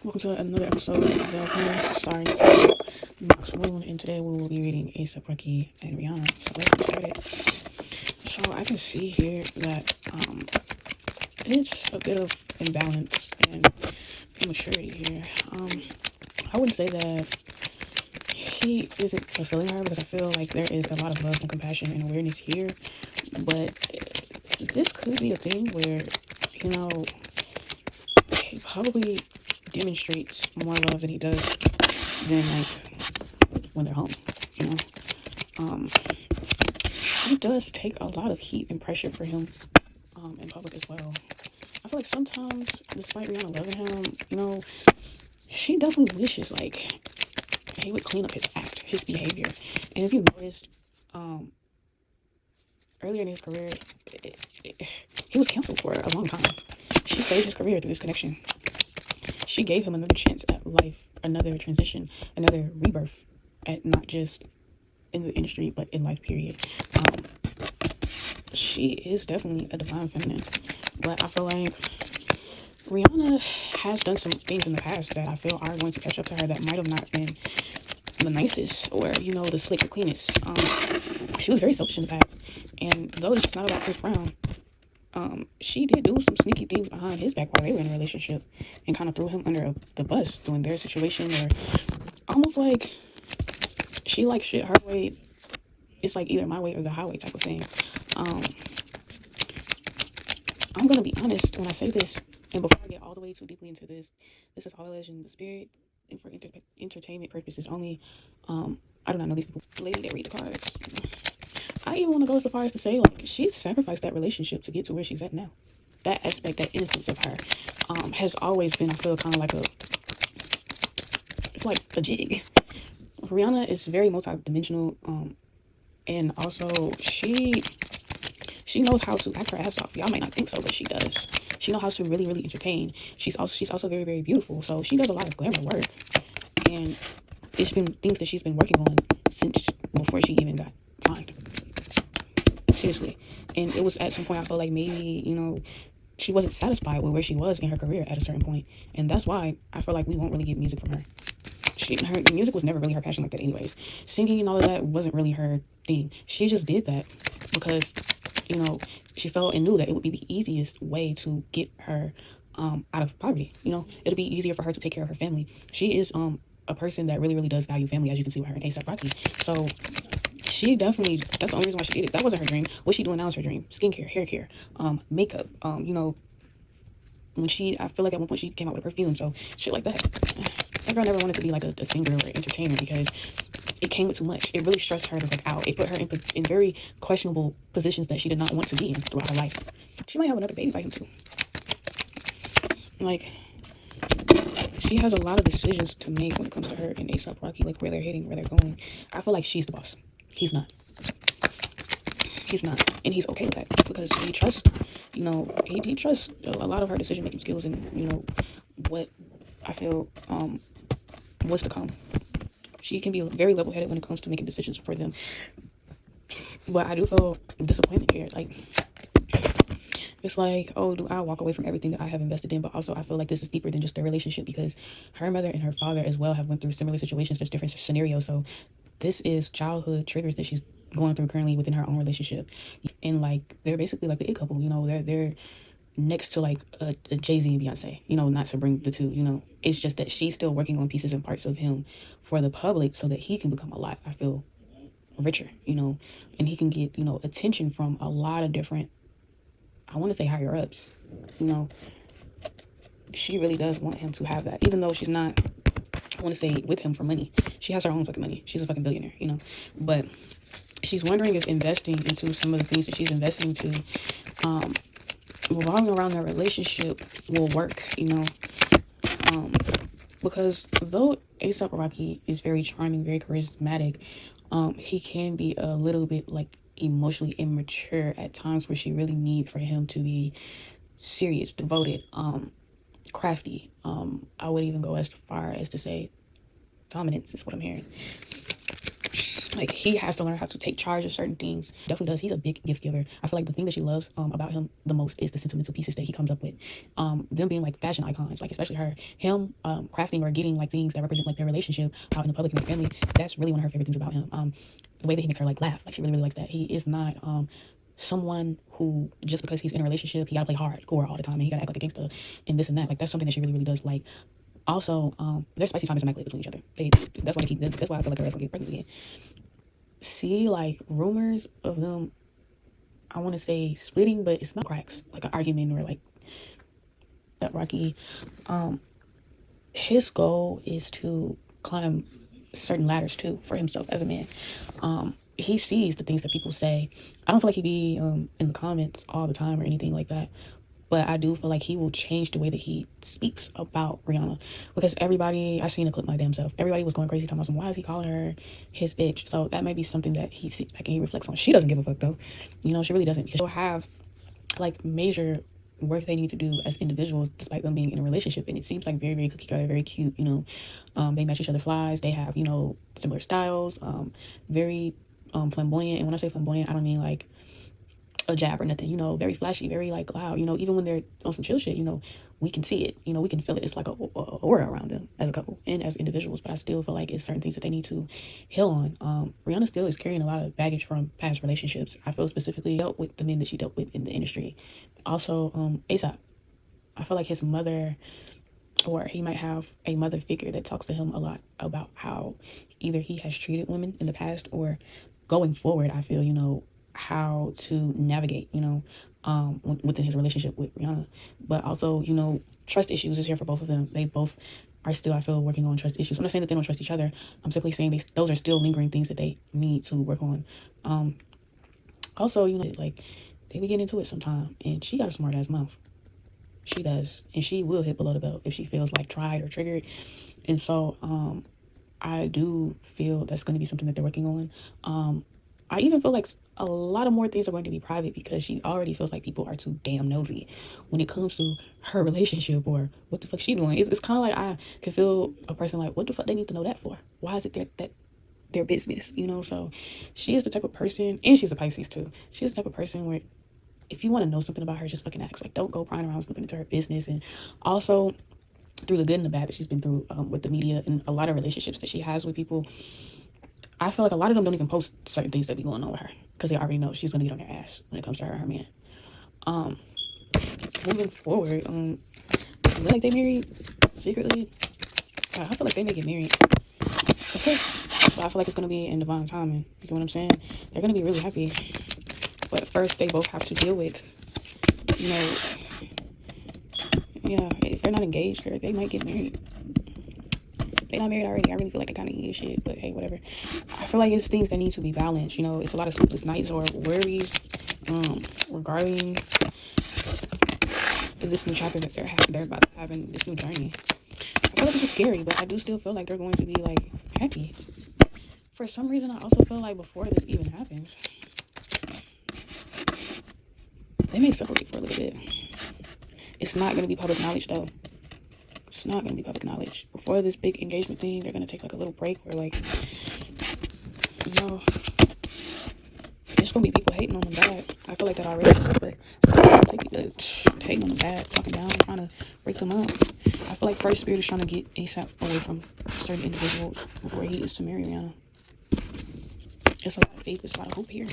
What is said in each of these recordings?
Welcome to another episode of The Opinions starring Sarah Knox Moon, and today we will be reading A$AP Rocky and Rihanna. So let's get started. So I can see here that it's a bit of imbalance and immaturity here. I wouldn't say that he isn't fulfilling her because I feel like there is a lot of love and compassion and awareness here, but this could be a thing where, you know, he probably demonstrates more love than he does than like when they're home, you know. Um, it does take a lot of heat and pressure for him in public as well. I feel like sometimes, despite Rihanna loving him, you know, she definitely wishes like he would clean up his act, his behavior. And if you noticed, um, earlier in his career, he was canceled for a long time. She saved his career through this connection. She gave him another chance at life, another transition, another rebirth, at not just in the industry but in life. Period. Um, she is definitely a divine feminine, but I feel like Rihanna has done some things in the past that I feel are going to catch up to her that might have not been the nicest or, you know, the slick or cleanest. She was very selfish in the past, and though this is not about Chris Brown, she did do some sneaky things behind his back while they were in a relationship and kind of threw him under the bus during their situation, or almost like she like shit her way. It's like either my way or the highway type of thing. Um, I'm gonna be honest when I say this, and before I get all the way too deeply into this, this is all alleged in the spirit and for entertainment purposes only. I do not know these people. Lady that read the cards. I even want to go so far as to say, like, she sacrificed that relationship to get to where she's at now. That aspect, that innocence of her, has always been, I feel, kind of like it's like a jig. Rihanna is very multi-dimensional, and also she knows how to act her ass off. Y'all might not think so, but she does. She knows how to really, really entertain. She's also very, very beautiful. So she does a lot of glamour work, and it's been things that she's been working on since before she even got signed. Seriously, and it was at some point I felt like maybe, you know, she wasn't satisfied with where she was in her career at a certain point, and that's why I feel like we won't really get music from her. Her music was never really her passion like that anyways. Singing and all of that wasn't really her thing. She just did that because, you know, she felt and knew that it would be the easiest way to get her out of poverty. You know, it'll be easier for her to take care of her family. She is a person that really, really does value family, as you can see with her and A$AP Rocky. So she definitely, that's the only reason why she did it. That wasn't her dream. What she doing now is her dream. Skincare, hair care, makeup, you know, I feel like at one point she came out with a perfume, so shit like that. That girl never wanted to be like a singer or entertainer because it came with too much. It really stressed her like out. It put her in very questionable positions that she did not want to be in throughout her life. She might have another baby by him too. Like, she has a lot of decisions to make when it comes to her and A$AP Rocky, like where they're heading, where they're going. I feel like she's the boss. He's not. He's not, and he's okay with that because he trusts, you know, he trusts a lot of her decision making skills and, you know, what I feel what's to come. She can be very level headed when it comes to making decisions for them, but I do feel disappointment here. Like, it's like, oh, do I walk away from everything that I have invested in? But also, I feel like this is deeper than just their relationship because her mother and her father as well have went through similar situations. There's different scenarios, so this is childhood triggers that she's going through currently within her own relationship, and like they're basically like the it couple. You know, they're next to like a Jay-Z and Beyonce. You know, not to bring the two. You know, it's just that she's still working on pieces and parts of him for the public so that he can become a lot, I feel, richer. You know, and he can get, you know, attention from a lot of different, I want to say, higher ups. You know, she really does want him to have that, even though she's not, I want to say, with him for money. She has her own fucking money. She's a fucking billionaire, you know. But she's wondering if investing into some of the things that she's investing to, revolving around their relationship will work, you know. Because though A$AP Rocky is very charming, very charismatic, he can be a little bit like emotionally immature at times where she really need for him to be serious, devoted, crafty. I would even go as far as to say dominance is what I'm hearing. like, he has to learn how to take charge of certain things. Definitely does. He's a big gift giver. I feel like the thing that she loves about him the most is the sentimental pieces that he comes up with. Them being like fashion icons, like especially him crafting or getting like things that represent like their relationship out in the public and their family. That's really one of her favorite things about him. The way that he makes her like laugh, like she really really likes that. He is not someone who, just because he's in a relationship, he gotta play hardcore all the time and he gotta act like a gangster and this and that. Like, that's something that she really really does like. Also, their spicy time is immaculate between each other. That's why they keep. That's why I feel like they're gonna get pregnant again. See, like, rumors of them, I want to say splitting, but it's not cracks, like an argument or like that. Rocky, his goal is to climb certain ladders too for himself as a man. He sees the things that people say. I don't feel like he be in the comments all the time or anything like that, but I do feel like he will change the way that he speaks about Rihanna, because everybody, I seen a clip my damn self, everybody was going crazy talking about why is he calling her his bitch. So that may be something that he see, like, he reflects on. She doesn't give a fuck though, you know, she really doesn't, because she'll have like major work they need to do as individuals despite them being in a relationship, and it seems like very very cookie cutter, very cute, you know. They match each other flies, they have, you know, similar styles, very flamboyant. And when I say flamboyant, I don't mean like a jab or nothing, you know, very flashy, very like loud, you know. Even when they're on some chill shit, you know, we can see it, you know, we can feel it. It's like a aura around them as a couple and as individuals. But I still feel like it's certain things that they need to heal on. Rihanna still is carrying a lot of baggage from past relationships. I feel specifically dealt with the men that she dealt with in the industry. Also, ASAP, I feel like his mother, or he might have a mother figure that talks to him a lot about how either he has treated women in the past or going forward, I feel, you know, how to navigate, you know, within his relationship with Rihanna. But also, you know, trust issues is here for both of them. They both are still, I feel, working on trust issues. I'm not saying that they don't trust each other. I'm simply saying those are still lingering things that they need to work on. Also, you know, like, they be getting into it sometime, and she got a smart ass mouth. She does, and she will hit below the belt if she feels like tried or triggered. And so, I do feel that's going to be something that they're working on. I even feel like a lot of more things are going to be private, because she already feels like people are too damn nosy when it comes to her relationship or what the fuck she doing. It's kind of like I can feel a person like, what the fuck they need to know that for? Why is it their business, you know? So she is the type of person, and she's a Pisces too. She's the type of person where if you want to know something about her, just fucking ask. Like, don't go prying around snooping into her business. And also, through the good and the bad that she's been through with the media and a lot of relationships that she has with people, I feel like a lot of them don't even post certain things that be going on with her, because they already know she's gonna get on their ass when it comes to her and her man. Moving forward, I feel like they married secretly. I feel like they may get married. Okay. So I feel like it's gonna be in divine timing. You know what I'm saying? They're gonna be really happy. But first, they both have to deal with, you know, yeah, if they're not engaged, or they might get married. They're not married already. I really feel like they kind of need shit, but hey, whatever. I feel like it's things that need to be balanced. You know, it's a lot of sleepless nights or worries regarding this new chapter that they're about to have in this new journey. I feel like it's scary, but I do still feel like they're going to be like happy. For some reason, I also feel like before this even happens, they may separate for a little bit. It's not going to be public knowledge though. It's not going to be public knowledge. Before this big engagement thing, they're going to take like a little break, or like, you know, there's going to be people hating on them bad. I feel like that already, but hating on them bad, talking down, trying to break them up. I feel like First Spirit is trying to get ASAP away from certain individuals before he is to marry Rihanna. There's a lot of faith, there's a lot of hope here.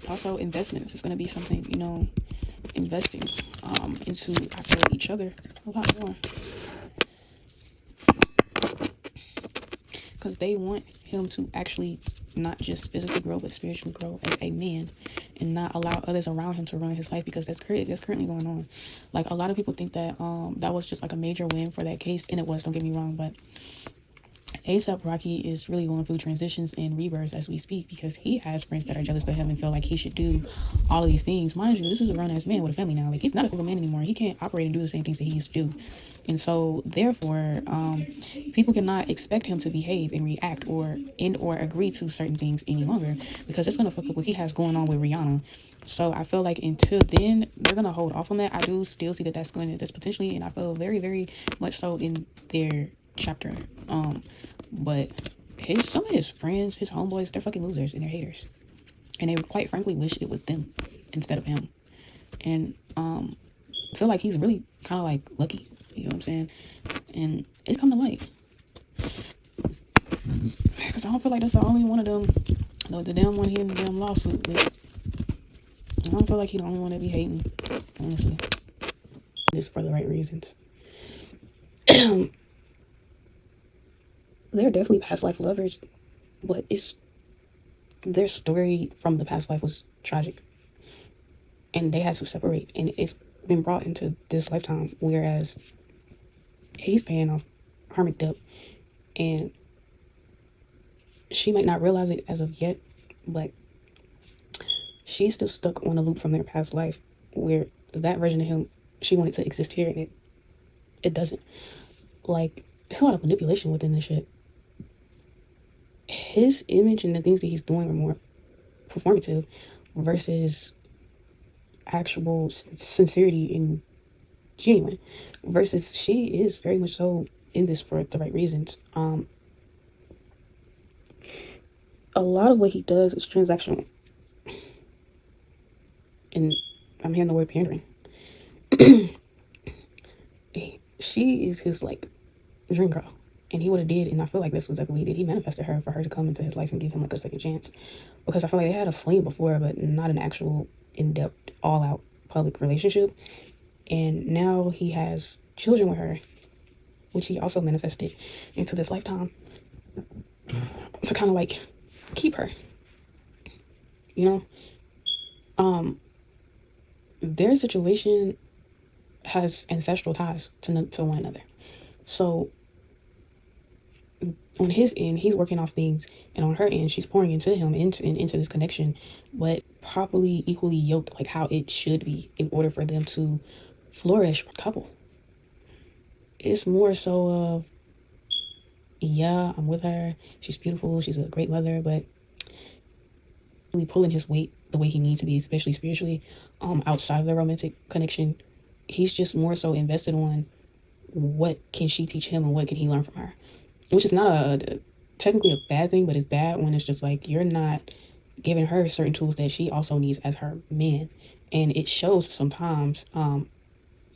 Also, investments is going to be something, you know, investing into, I feel, each other a lot more, because they want him to actually not just physically grow but spiritually grow as a man, and not allow others around him to run his life, because that's currently going on. Like, a lot of people think that that was just like a major win for that case, and it was, don't get me wrong, but ASAP Rocky is really going through transitions and rebirths as we speak, because he has friends that are jealous of him and feel like he should do all of these things. Mind you, this is a grown-ass man with a family now. Like, he's not a single man anymore. He can't operate and do the same things that he used to do. And so, therefore, people cannot expect him to behave and react or agree to certain things any longer, because it's going to fuck up what he has going on with Rihanna. So I feel like until then, they're going to hold off on that. I do still see that that's potentially, and I feel very, very much so in their chapter. But some of his friends, his homeboys, they're fucking losers and they're haters. And they quite frankly wish it was them instead of him. And I feel like he's really kind of like lucky, you know what I'm saying? And it's come to light. Because I don't feel like that's the only one of them, the damn one he in the damn lawsuit with. I don't feel like he the only one that be hating, honestly. This for the right reasons. They're definitely past life lovers, but it's their story from the past life was tragic, and they had to separate, and it's been brought into this lifetime. Whereas he's paying off karmic debt, and she might not realize it as of yet, but she's still stuck on a loop from their past life, where that version of him she wanted to exist here, and it doesn't. Like, it's a lot of manipulation within this shit. His image and the things that he's doing are more performative versus actual sincerity and genuine. Versus she is very much so in this for the right reasons. A lot of what he does is transactional, and I'm hearing the word pandering. She is his like dream girl, and he would have did, and I feel like this was exactly what he did. He manifested her for her to come into his life and give him like a second chance, because I feel like they had a flame before, but not an actual in-depth, all-out public relationship. And now he has children with her, which he also manifested into this lifetime to kind of like keep her, you know. Their situation has ancestral ties to one another, so on his end, he's working off things, and on her end, she's pouring into him, into this connection, but properly, equally yoked, like how it should be, in order for them to flourish couple. It's more so of, yeah, I'm with her, she's beautiful, she's a great mother, but really pulling his weight the way he needs to be, especially spiritually, outside of the romantic connection. He's just more so invested on what can she teach him and what can he learn from her, which is not technically a bad thing, but it's bad when it's just like you're not giving her certain tools that she also needs as her man. And it shows sometimes.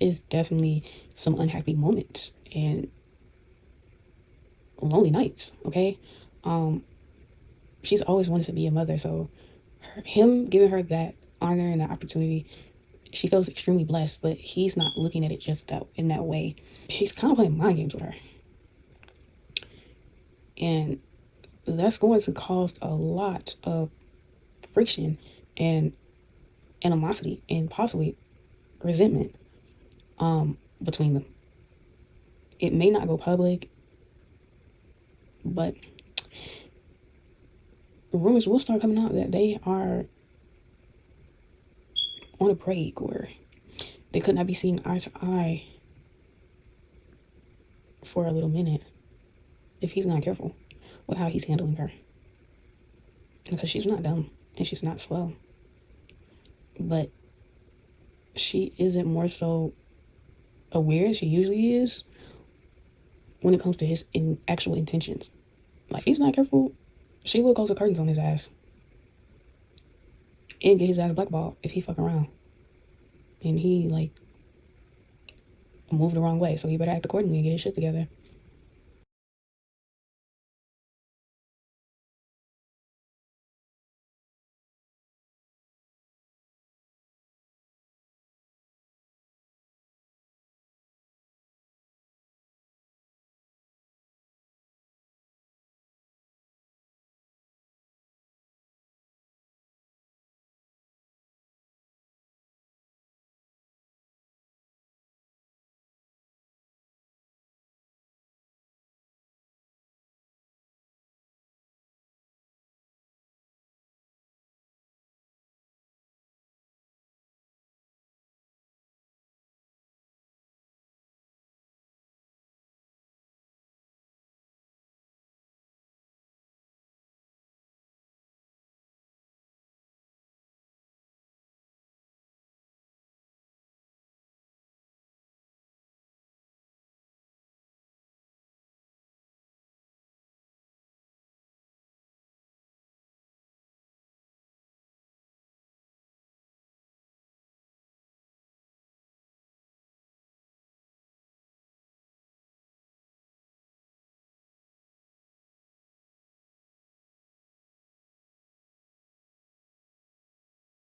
It's definitely some unhappy moments and lonely nights, okay? She's always wanted to be a mother, so him giving her that honor and that opportunity, she feels extremely blessed, but he's not looking at it just that in that way. He's kind of playing mind games with her, and that's going to cause a lot of friction and animosity and possibly resentment between them. It may not go public, but rumors will start coming out that they are on a break, or they could not be seen eye to eye for a little minute if he's not careful with how he's handling her. Because she's not dumb and she's not slow, but she isn't more so aware as she usually is when it comes to his actual intentions. Like, if he's not careful, she will close the curtains on his ass and get his ass blackballed if he fuck around and he like move the wrong way. So he better act accordingly and get his shit together.